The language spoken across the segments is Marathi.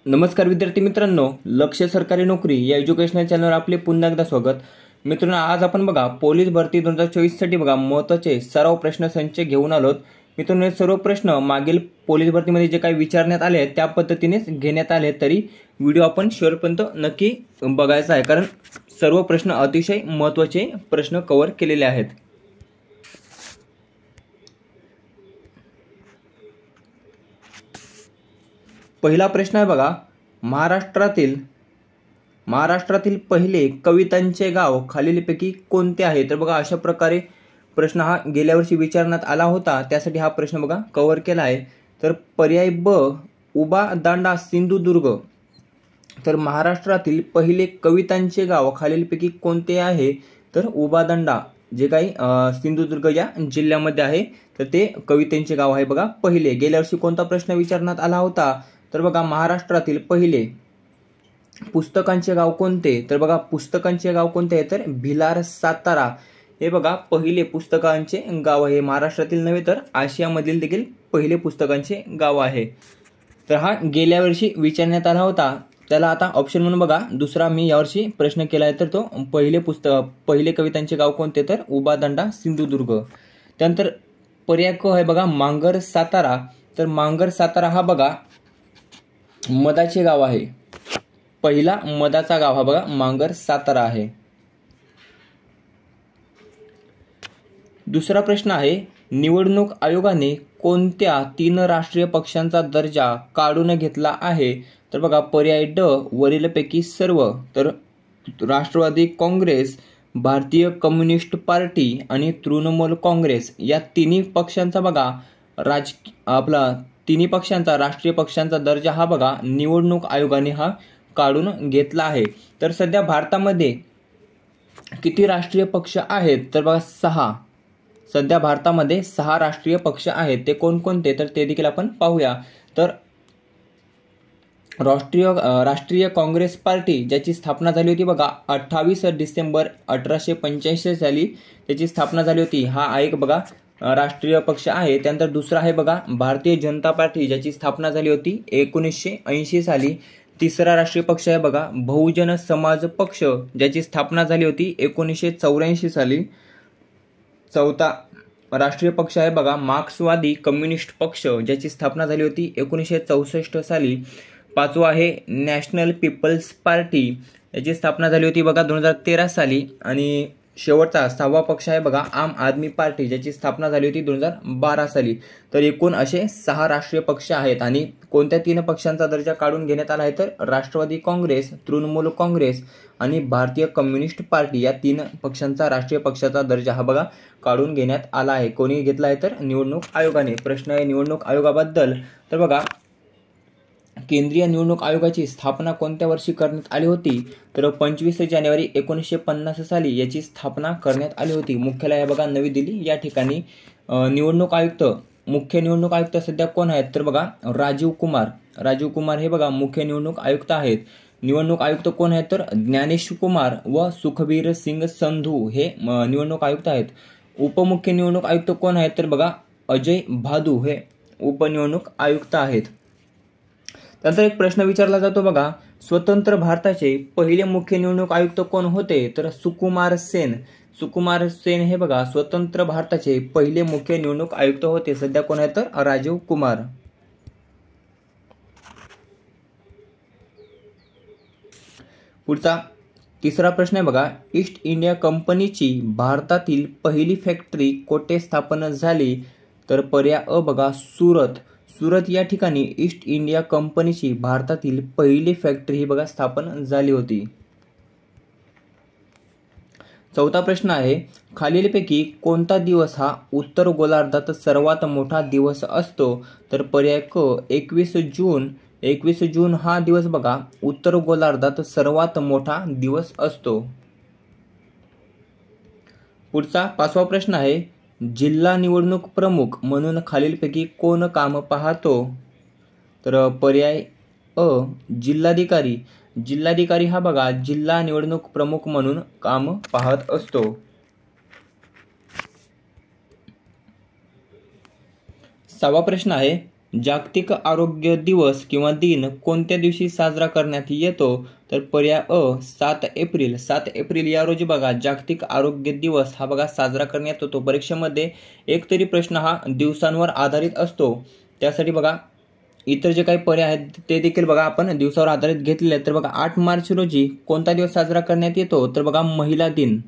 नमस्कार विद्यार्थी मित्रांनो, लक्ष्य सरकारी नोकरी या एज्युकेशनल चॅनलवर आपले पुन्हा एकदा स्वागत. मित्रांनो, आज आपण बघा पोलीस भरती 2024 साठी बघा महत्त्वाचे सराव प्रश्न संच घेऊन आलोत. मित्रांनो, सर्व प्रश्न मागील पोलीस भरतीमध्ये जे काही विचारण्यात आले त्या पद्धतीनेच घेण्यात आले, तरी व्हिडिओ आपण शेवटपर्यंत नक्की बघायचा आहे, कारण सर्व प्रश्न अतिशय महत्त्वाचे प्रश्न कव्हर केलेले आहेत. पहिला प्रश्न आहे बघा, महाराष्ट्रातील पहिले कवितांचे गाव खालीलपैकी कोणते आहे? तर बघा अशा प्रकारे प्रश्न हा गेल्या वर्षी विचारण्यात आला होता, त्यासाठी हा प्रश्न बघा कव्हर केला आहे. तर पर्याय ब, उबा दांडा सिंधुदुर्ग. तर महाराष्ट्रातील पहिले कवितांचे गाव खालीलपैकी कोणते आहे? तर उबा दांडा, जे काही सिंधुदुर्ग या जिल्ह्यामध्ये आहे, तर ते कवितेंचे गाव आहे बघा पहिले. गेल्या वर्षी कोणता प्रश्न विचारण्यात आला होता? तर बघा महाराष्ट्रातील पहिले पुस्तकांचे गाव कोणते? तर बघा पुस्तकांचे गाव कोणते आहे? तर भिलार, सातारा हे बघा पहिले पुस्तकांचे गाव आहे. महाराष्ट्रातील नव्हे तर आशियामधील देखील पहिले पुस्तकांचे गाव आहे. तर हा गेल्या वर्षी विचारण्यात आला होता, त्याला आता ऑप्शन म्हणून बघा दुसरा मी यावर्षी प्रश्न केला आहे, तर तो पहिले कवितांचे गाव कोणते? तर उबा दांडा सिंधुदुर्ग. त्यानंतर पर्याय क आहे बघा मांगर सातारा. तर मांगर सातारा हा बघा मधाचे गाव आहे. पहिला मधाचा गाव हा बघा मांगर सातारा आहे. दुसरा प्रश्न आहे, निवडणूक आयोगाने कोणत्या 3 राष्ट्रीय पक्षांचा दर्जा काढून घेतला आहे? तर बघा पर्याय ड, वरीलपैकी सर्व. तर राष्ट्रवादी काँग्रेस, भारतीय कम्युनिस्ट पार्टी आणि तृणमूल काँग्रेस या तिन्ही पक्षांचा बघा तिन्ही पक्षांचा राष्ट्रीय पक्षांचा दर्जा हा बघा निवडणूक आयोगाने हा काढून घेतला आहे. तर सध्या भारतामध्ये किती राष्ट्रीय पक्ष आहेत? तर बघा 6. सध्या भारतामध्ये 6 राष्ट्रीय पक्ष आहेत. ते कोणकोणते? तर ते देखील आपण पाहूया. तर राष्ट्रीय काँग्रेस पार्टी, ज्याची स्थापना झाली होती बघा 28 डिसेंबर 1885 साली त्याची स्थापना झाली होती. हा एक बघा राष्ट्रीय पक्ष आहे. त्यानंतर दुसरा आहे बघा भारतीय जनता पार्टी, ज्याची स्थापना झाली होती 1980 साली. तिसरा राष्ट्रीय पक्ष आहे बघा बहुजन समाज पक्ष, ज्याची स्थापना झाली होती 1984 साली. चौथा राष्ट्रीय पक्ष आहे बघा मार्क्सवादी कम्युनिस्ट पक्ष, ज्याची स्थापना झाली होती 1964 साली. पाचवा आहे नॅशनल पीपल्स पार्टी, याची स्थापना झाली होती बघा 2013 साली. आणि शेवटचा 6वा पक्ष आहे बघा आम आदमी पार्टी, ज्याची स्थापना झाली होती 2012 साली. तर एकूण असे 6 राष्ट्रीय पक्ष आहेत. आणि कोणत्या 3 पक्षांचा दर्जा काढून घेण्यात आला आहे? तर राष्ट्रवादी काँग्रेस, तृणमूल काँग्रेस आणि भारतीय कम्युनिस्ट पार्टी या 3 पक्षांचा राष्ट्रीय पक्षाचा दर्जा हा बघा काढून घेण्यात आला आहे. कोणी घेतला आहे? तर निवडणूक आयोगाने. प्रश्न आहे निवडणूक आयोगाबद्दल. तर बघा केंद्रीय निवडणूक आयोगाची स्थापना कोणत्या वर्षी करण्यात आली होती? तर 25 जानेवारी 1950 साली याची स्थापना करण्यात आली होती. मुख्यालय आहे बघा नवी दिल्ली या ठिकाणी. मुख्य निवडणूक आयुक्त सध्या कोण आहेत? तर बघा राजीव कुमार हे बघा मुख्य निवडणूक आयुक्त आहेत. निवडणूक आयुक्त कोण आहेत? तर ज्ञानेश कुमार व सुखबीर सिंग संधू हे निवडणूक आयुक्त आहेत. उपमुख्य निवडणूक आयुक्त कोण आहेत? तर बघा अजय भादू हे उपनिवडणूक आयुक्त आहेत. त्यानंतर एक प्रश्न विचारला जातो बघा, स्वतंत्र भारताचे पहिले मुख्य निवडणूक आयुक्त कोण होते? तर सुकुमार सेन हे बघा स्वतंत्र भारताचे पहिले मुख्य निवडणूक आयुक्त होते. सध्या कोण आहेत? तर राजीव कुमार. पुढचा तिसरा प्रश्न आहे बघा, ईस्ट इंडिया कंपनीची भारतातील पहिली फॅक्टरी कोठे स्थापन झाली? तर पर्याय अ बघा सुरत या ठिकाणी ईस्ट इंडिया कंपनीची भारतातील पहिली फॅक्टरी ही बघा स्थापन झाली होती. चौथा प्रश्न आहे, खालीलपैकी कोणता दिवस हा उत्तर गोलार्धात सर्वात मोठा दिवस असतो? तर पर्याय क 21 जून हा दिवस बघा उत्तर गोलार्धात सर्वात मोठा दिवस असतो. पुढचा 5वा प्रश्न आहे, जिल्हा निवडणूक प्रमुख म्हणून खालीलपैकी कोण काम पाहतो? तर पर्याय अ जिल्हाधिकारी हा बघा जिल्हा निवडणूक प्रमुख म्हणून काम पाहत असतो. 6वा प्रश्न आहे, जागतिक आरोग्य दिवस किंवा दिन कोणत्या दिवशी साजरा करण्यात येतो? तर पर्याय अ 7 एप्रिल. 7 एप्रिल या रोजी बघा जागतिक आरोग्य दिवस हा बघा साजरा करण्यात येतो. परीक्षेमध्ये एक तरी प्रश्न हा दिवसांवर आधारित असतो. त्यासाठी बघा इतर जे काही पर्याय आहेत ते देखील बघा आपण दिवसावर आधारित घेतलेले आहेत. तर बघा 8 मार्च रोजी कोणता दिवस साजरा करण्यात येतो? तर बघा महिला दिन.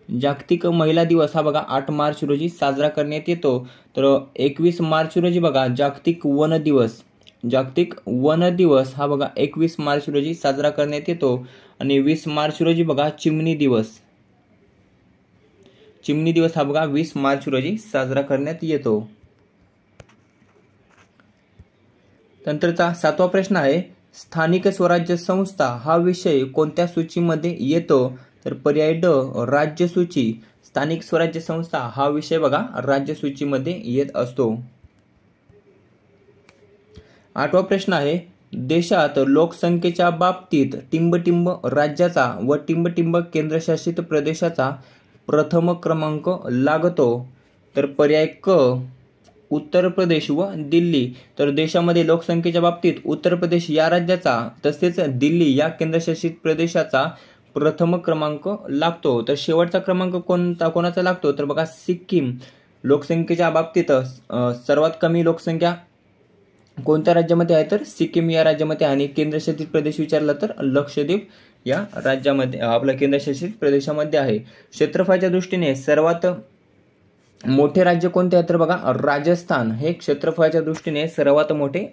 जागतिक महिला दिवस हा बघा 8 मार्च रोजी साजरा करण्यात येतो. तर 21 मार्च रोजी बघा जागतिक वन दिवस. जागतिक वन दिवस हा बघा 21 मार्च रोजी साजरा करण्यात येतो. आणि 20 मार्च रोजी बघा चिमणी दिवस. चिमणी दिवस हा बघा 20 मार्च रोजी साजरा करण्यात येतो. नंतरचा 7वा प्रश्न आहे, स्थानिक स्वराज्य संस्था हा विषय कोणत्या सूचीमध्ये येतो? तर पर्याय ड राज्य सूची. स्थानिक स्वराज्य संस्था हा विषय बघा राज्य सूचीमध्ये येत असतो. 8वा प्रश्न आहे, देशात लोकसंख्येच्या बाबतीत टिंबटिंब राज्याचा व टिंबटिंब केंद्रशासित प्रदेशाचा प्रथम क्रमांक लागतो? तर पर्याय क उत्तर प्रदेश व दिल्ली. तर देशामध्ये लोकसंख्येच्या बाबतीत उत्तर प्रदेश या राज्याचा तसेच दिल्ली या केंद्रशासित प्रदेशाचा प्रथम क्रमांक लागतो. तर शेवटचा क्रमांक कोणाचा लागतो? तर बघा सिक्कीम. लोकसंख्येच्या बाबतीत सर्वात कमी लोकसंख्या कोणत्या राज्यामध्ये आहे? तर सिक्कीम या राज्यामध्ये. आणि केंद्रशासित प्रदेश विचारला तर लक्षद्वीप या राज्यामध्ये आपल्या केंद्रशासित प्रदेशामध्ये आहे. क्षेत्रफळाच्या दृष्टीने सर्वात मोठे राज्य कोणते आहे? तर बघा राजस्थान हे क्षेत्रफळाच्या दृष्टीने सर्वात मोठे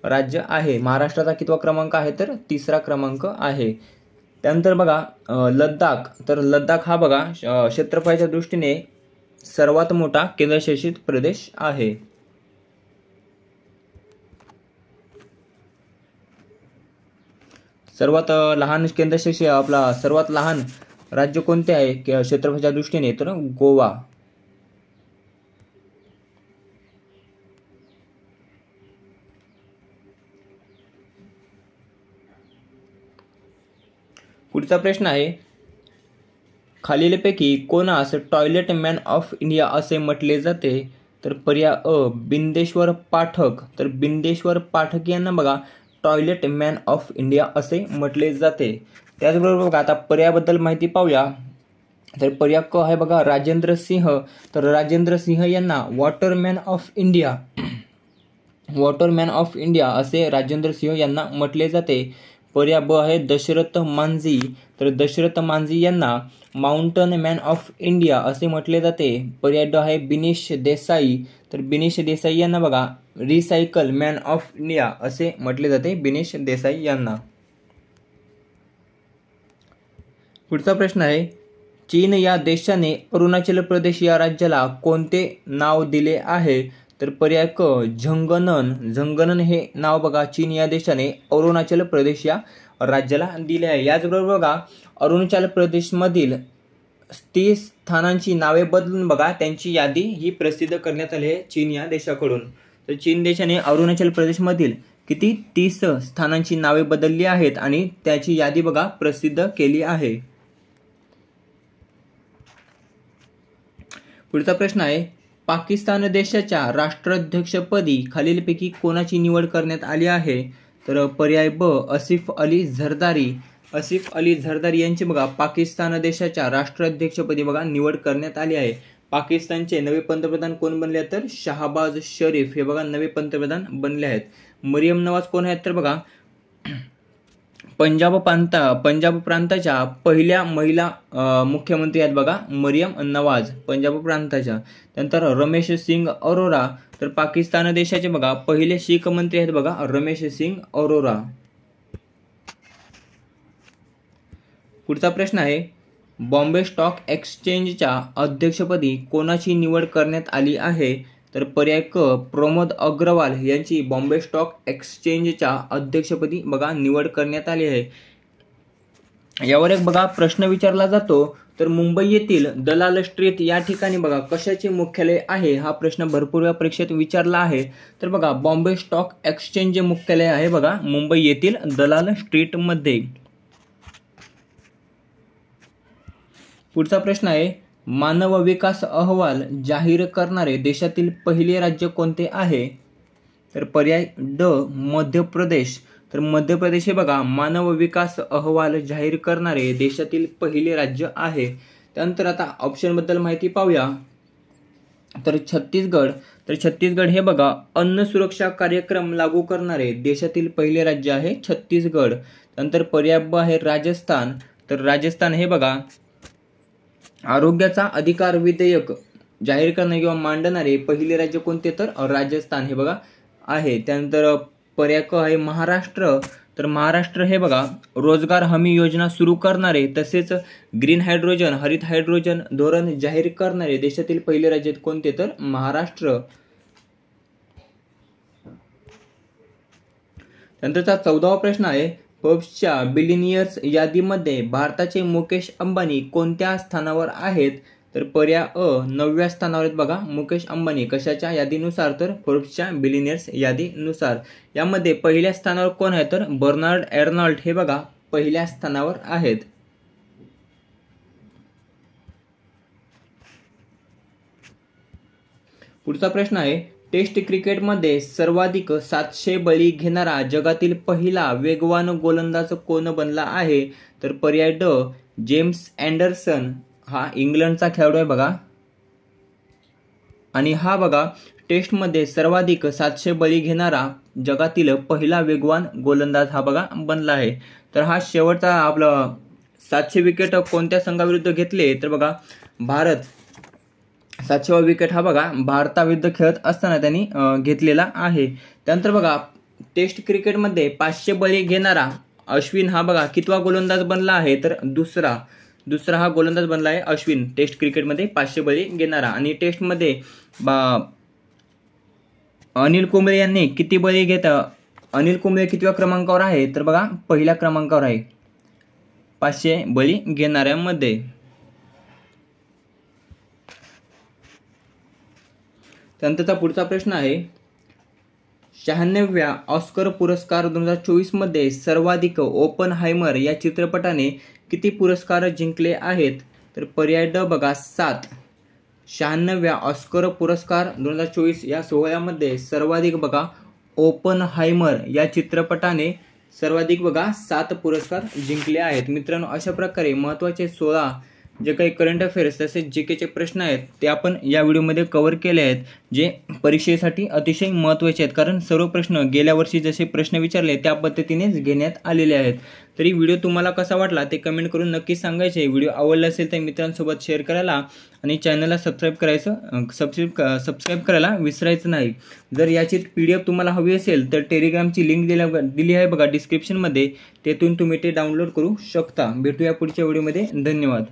राज्य आहे. महाराष्ट्राचा कितवा क्रमांक आहे? तर 3रा क्रमांक आहे. त्यानंतर बघा लडाख. तर लडाख हा बघा क्षेत्रफळाच्या दृष्टीने सर्वात मोठा केंद्रशासित प्रदेश आहे. सर्वात लहान केंद्रशासित आपला सर्वात लहान राज्य कोणते आहे क्षेत्रफळाच्या दृष्टीने? तर गोवा. पुढचा प्रश्न आहे, खालीलपैकी कोणास टॉयलेट मॅन ऑफ इंडिया असे म्हटले जाते? तर पर्याय अ बिंदेश्वर पाठक. तर बिंदेश्वर पाठक यांना बघा टॉयलेट मॅन ऑफ इंडिया असे म्हटले जाते. त्याचबरोबर बघा आता पर्यायाबद्दल माहिती पाहूया. तर पर्याय क आहे बघा राजेंद्र सिंह. तर राजेंद्र सिंह यांना वॉटरमॅन ऑफ इंडिया असे राजेंद्र सिंह यांना म्हटले जाते. पर्याय ब आहे दशरथ मांझी. तर दशरथ मांझी यांना माउंटन मॅन ऑफ इंडिया असे म्हटले जाते. पर्याय ड आहे बिनीश देसाई. तर बिनीश देसाई यांना बघा रिसायकल मॅन ऑफ इंडिया असे म्हटले जाते. बिनीश देसाई यांना. पुढचा प्रश्न आहे, चीन या देशाने अरुणाचल प्रदेश या राज्याला कोणते नाव दिले आहे? तर पर्याय क झंगनन. झंगनन हे नाव बघा चीन या देशाने अरुणाचल प्रदेश या राज्याला दिले आहे. याचबरोबर बघा अरुणाचल प्रदेशमधील 30 स्थानांची नावे बदलून बघा त्यांची यादी ही प्रसिद्ध करण्यात आली आहे चीन या देशाकडून. तर चीन देशाने अरुणाचल प्रदेशमधील किती 30 स्थानांची नावे बदलली आहेत आणि त्याची यादी बघा प्रसिद्ध केली आहे. पुढचा प्रश्न आहे, पाकिस्तान देशाच्या राष्ट्राध्यक्षपदी खालीलपैकी कोणाची निवड करण्यात आली आहे? तर पर्याय ब आसिफ अली झरदारी. आसिफ अली झरदारी यांची बघा पाकिस्तान देशाच्या राष्ट्राध्यक्षपदी बघा निवड करण्यात आली आहे. पाकिस्तानचे नवे पंतप्रधान कोण बनले तर शहाबाज शरीफ हे बघा नवे पंतप्रधान बनले आहेत. मरियम नवाज कोण आहेत? तर बघा पंजाब प्रांताच्या पहिल्या महिला मुख्यमंत्री आहेत बघा मरियम नवाज पंजाब प्रांताच्या. त्यानंतर रमेश सिंग अरोरा. तर पाकिस्तान देशाचे बघा पहिले शीख मंत्री आहेत बघा रमेश सिंग अरोरा. पुढचा प्रश्न आहे, बॉम्बे स्टॉक एक्सचेंजच्या अध्यक्षपदी कोणाची निवड करण्यात आली आहे? तर पर्याय क प्रमोद अग्रवाल यांची बॉम्बे स्टॉक एक्सचेंजच्या अध्यक्षपदी बघा निवड करण्यात आली आहे. यावर एक बघा प्रश्न विचारला जातो. तर मुंबई येथील दलाल स्ट्रीट या ठिकाणी बघा कशाचे मुख्यालय आहे? हा प्रश्न भरपूर वेळा परीक्षेत विचारला आहे. तर बघा बॉम्बे स्टॉक एक्सचेंज जे मुख्यालय आहे बघा मुंबई येथील दलाल स्ट्रीट मध्ये. पुढचा प्रश्न आहे, मानव विकास अहवाल जाहीर करणारे देशातील पहिले राज्य कोणते आहे? तर पर्याय ड मध्य प्रदेश. तर मध्य प्रदेश हे बघा मानव विकास अहवाल जाहीर करणारे देशातील पहिले राज्य आहे. त्यानंतर आता ऑप्शन बद्दल माहिती पाहूया. तर छत्तीसगड हे बघा अन्न सुरक्षा कार्यक्रम लागू करणारे देशातील पहिले राज्य आहे छत्तीसगड. त्यानंतर पर्याय ब आहे राजस्थान. तर राजस्थान हे बघा आरोग्याचा अधिकार विधेयक जाहीर करणारे किंवा मांडणारे पहिले राज्य कोणते, तर राजस्थान हे बघा आहे. त्यानंतर पर्याय क आहे महाराष्ट्र. तर महाराष्ट्र हे बघा रोजगार हमी योजना सुरू करणारे तसेच ग्रीन हायड्रोजन हरित हायड्रोजन धोरण जाहीर करणारे देशातील पहिले राज्य कोणते, तर महाराष्ट्र. त्यानंतरचा 14वा प्रश्न आहे फोर्ब्सच्या बिलियनियर्स यादीमध्ये भारताचे मुकेश अंबानी कोणत्या स्थानावर आहेत. तर पर्याय अ 9व्या स्थानावर आहेत बघा मुकेश अंबानी. कशाच्या यादीनुसार, तर फोर्ब्सच्या बिलियनियर्स यादीनुसार. यामध्ये पहिल्या स्थानावर कोण आहे, तर बर्नार्ड अर्नॉल्ट हे बघा पहिल्या स्थानावर आहेत. पुढचा प्रश्न आहे टेस्ट क्रिकेटमध्ये सर्वाधिक 700 बळी घेणारा जगातील पहिला वेगवान गोलंदाज कोण बनला आहे. तर पर्याय ड जेम्स अँडरसन. हा इंग्लंडचा खेळाडू आहे बघा आणि हा बघा टेस्टमध्ये सर्वाधिक 700 बळी घेणारा जगातील पहिला वेगवान गोलंदाज हा बघा बनला आहे. तर हा शेवटचा आपला 700 विकेट कोणत्या संघाविरुद्ध घेतले, तर बघा भारत. 700वा विकेट हा बघा भारताविरुद्ध खेळत असताना त्यांनी घेतलेला आहे. त्यानंतर बघा टेस्ट क्रिकेटमध्ये 500 बळी घेणारा अश्विन हा बघा कितवा गोलंदाज बनला आहे, तर दुसरा हा गोलंदाज बनला आहे अश्विन टेस्ट क्रिकेटमध्ये 500 बळी घेणारा. आणि टेस्टमध्ये अनिल कुंबळे यांनी किती बळी अनिल कुंबळे कितव्या क्रमांकावर आहे, तर बघा पहिल्या क्रमांकावर आहे 500 बळी घेणाऱ्यांमध्ये. त्यानंतरचा पुढचा प्रश्न आहे 96व्या ऑस्कर पुरस्कार 2024 मध्ये सर्वाधिक ओपनहायमर या चित्रपटाने किती पुरस्कार जिंकले आहेत. तर पर्याय ड बघा 7. 96व्या ऑस्कर पुरस्कार 2024 या सोहळ्यामध्ये सर्वाधिक बघा ओपनहायमर या चित्रपटाने सर्वाधिक बघा 7 पुरस्कार जिंकले आहेत. मित्रांनो अशा प्रकारे महत्त्वाचे 16 जे काही करंट अफेअर्स तसेच जीकेचे प्रश्न आहेत ते आपण या व्हिडिओमध्ये कव्हर केले आहेत, जे परीक्षेसाठी अतिशय महत्त्वाचे आहेत. कारण सर्व प्रश्न गेल्या वर्षी जसे प्रश्न विचारले त्या पद्धतीनेच घेण्यात आलेले आहेत. तरी व्हिडिओ तुम्हाला कसा वाटला ते कमेंट करून नक्की सांगायचे. व्हिडिओ आवडला असेल तर मित्रांसोबत शेअर करायला आणि चॅनलला सबस्क्राईब करायला विसरायचं नाही. जर याची PDF तुम्हाला हवी असेल तर टेलिग्रामची लिंक दिली आहे बघा डिस्क्रिप्शनमध्ये, तेथून तुम्ही ते डाउनलोड करू शकता. भेटूया पुढच्या व्हिडिओमध्ये. धन्यवाद.